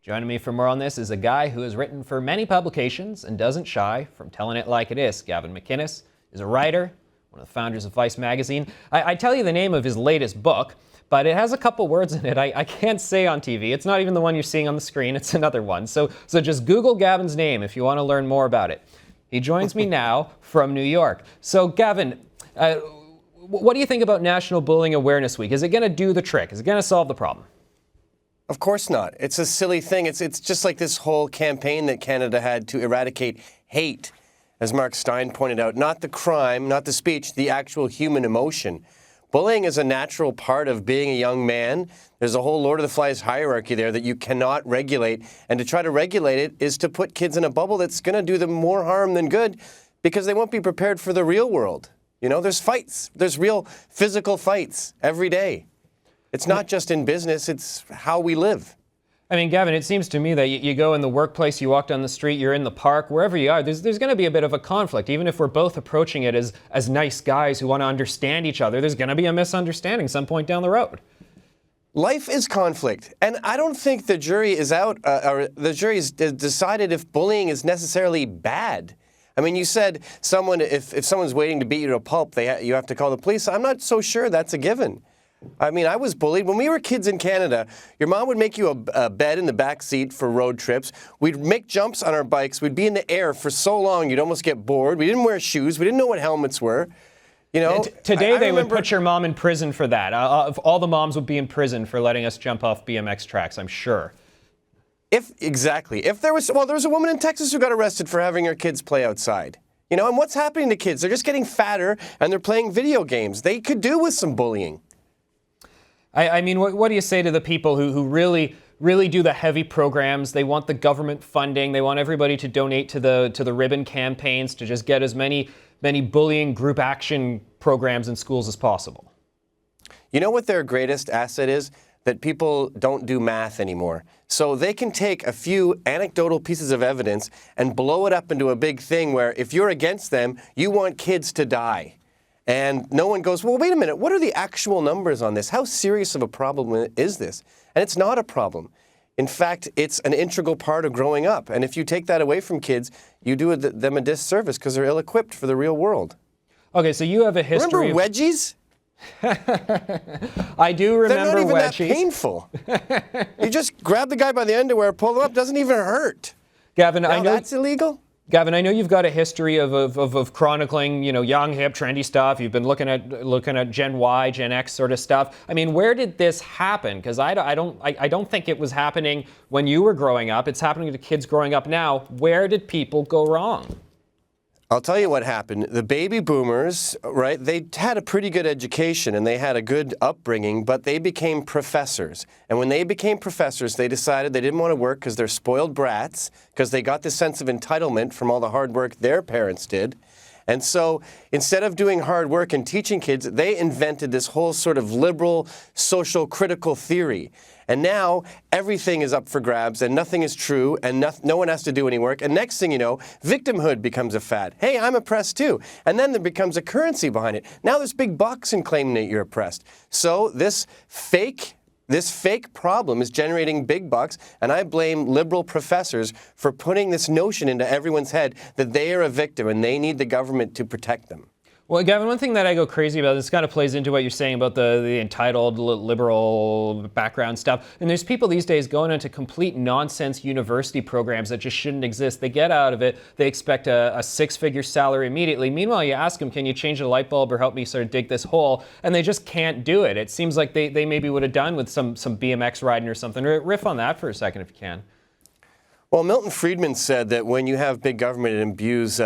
Joining me for more on this is a guy who has written for many publications and doesn't shy from telling it like it is. Gavin McInnes is a writer, one of the founders of Vice magazine. I tell you the name of his latest book, but it has a couple words in it I can't say on TV. It's not even the one you're seeing on the screen, it's another one. So just Google Gavin's name if you want to learn more about it. He joins me now from New York. So Gavin, what do you think about National Bullying Awareness Week? Is it going to do the trick? Is it going to solve the problem? Of course not. It's a silly thing. It's just like this whole campaign that Canada had to eradicate hate, as Mark Stein pointed out. Not the crime, not the speech, the actual human emotion. Bullying is a natural part of being a young man. There's a whole Lord of the Flies hierarchy there that you cannot regulate. And to try to regulate it is to put kids in a bubble that's going to do them more harm than good because they won't be prepared for the real world. You know, there's fights. There's real physical fights every day. It's not just in business, it's how we live. I mean, Gavin, it seems to me that you go in the workplace, you walk down the street, you're in the park, wherever you are, there's going to be a bit of a conflict. Even if we're both approaching it as nice guys who want to understand each other, there's going to be a misunderstanding some point down the road. Life is conflict, and I don't think the jury is out, or the jury's decided if bullying is necessarily bad. I mean, you said if someone's waiting to beat you to a pulp, you have to call the police. I'm not so sure that's a given. I mean, I was bullied. When we were kids in Canada, your mom would make you a bed in the back seat for road trips. We'd make jumps on our bikes. We'd be in the air for so long you'd almost get bored. We didn't wear shoes. We didn't know what helmets were. You know, today they would put your mom in prison for that. All the moms would be in prison for letting us jump off BMX tracks, I'm sure. Exactly. There was a woman in Texas who got arrested for having her kids play outside. You know, and what's happening to kids? They're just getting fatter and they're playing video games. They could do with some bullying. I mean, what do you say to the people who really do the heavy programs? They want the government funding. They want everybody to donate to the ribbon campaigns to just get as many bullying group action programs in schools as possible. You know what their greatest asset is? That people don't do math anymore. So they can take a few anecdotal pieces of evidence and blow it up into a big thing where if you're against them, you want kids to die. And no one goes, well, wait a minute, what are the actual numbers on this? How serious of a problem is this? And it's not a problem. In fact, it's an integral part of growing up. And if you take that away from kids, you do them a disservice because they're ill-equipped for the real world. Okay, so you have a history Remember wedgies? I do remember wedgies. They're not even that painful. You just grab the guy by the underwear, pull him up, doesn't even hurt. Gavin, now I know that's illegal? Gavin, I know you've got a history of chronicling, you know, young, hip, trendy stuff. You've been looking at Gen Y, Gen X sort of stuff. I mean, where did this happen? Because I don't think it was happening when you were growing up. It's happening to kids growing up now. Where did people go wrong? I'll tell you what happened. The baby boomers, right, they had a pretty good education and they had a good upbringing, but they became professors. And when they became professors, they decided they didn't want to work because they're spoiled brats, because they got this sense of entitlement from all the hard work their parents did. And so instead of doing hard work and teaching kids, they invented this whole sort of liberal social critical theory. And now everything is up for grabs and nothing is true and no one has to do any work. And next thing you know, victimhood becomes a fad. Hey, I'm oppressed too. And then there becomes a currency behind it. Now there's big bucks in claiming that you're oppressed. So this fake problem is generating big bucks, and I blame liberal professors for putting this notion into everyone's head that they are a victim and they need the government to protect them. Well, Gavin, one thing that I go crazy about, this kind of plays into what you're saying about the entitled liberal background stuff. And there's people these days going into complete nonsense university programs that just shouldn't exist. They get out of it, they expect a six-figure salary immediately. Meanwhile, you ask them, can you change the light bulb or help me sort of dig this hole? And they just can't do it. It seems like they maybe would have done with some BMX riding or something. Riff on that for a second if you can. Well, Milton Friedman said that when you have big government, it imbues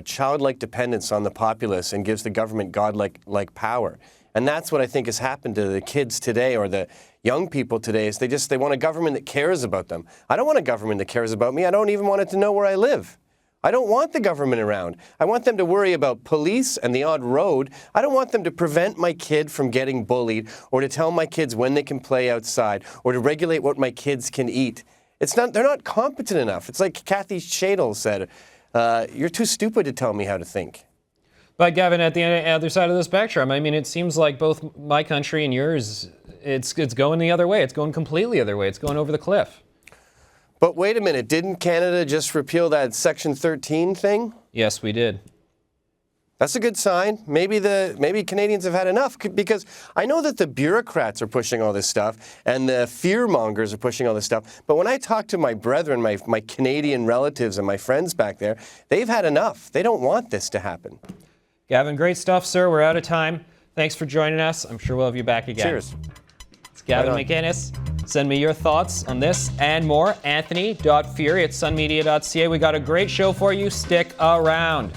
childlike dependence on the populace and gives the government godlike power. And that's what I think has happened to the kids today or the young people today is they want a government that cares about them. I don't want a government that cares about me. I don't even want it to know where I live. I don't want the government around. I want them to worry about police and the odd road. I don't want them to prevent my kid from getting bullied or to tell my kids when they can play outside or to regulate what my kids can eat. They're not competent enough. It's like Kathy Shadle said, you're too stupid to tell me how to think. But Gavin, at the other side of the spectrum, I mean, it seems like both my country and yours, it's going the other way. It's going completely the other way. It's going over the cliff. But wait a minute, didn't Canada just repeal that Section 13 thing? Yes, we did. That's a good sign. Maybe Canadians have had enough, because I know that the bureaucrats are pushing all this stuff and the fear-mongers are pushing all this stuff. But when I talk to my brethren, my Canadian relatives and my friends back there, they've had enough. They don't want this to happen. Gavin, great stuff, sir. We're out of time. Thanks for joining us. I'm sure we'll have you back again. Cheers. It's Gavin McInnes. Send me your thoughts on this and more. Anthony.Furey@sunmedia.ca. We got a great show for you. Stick around.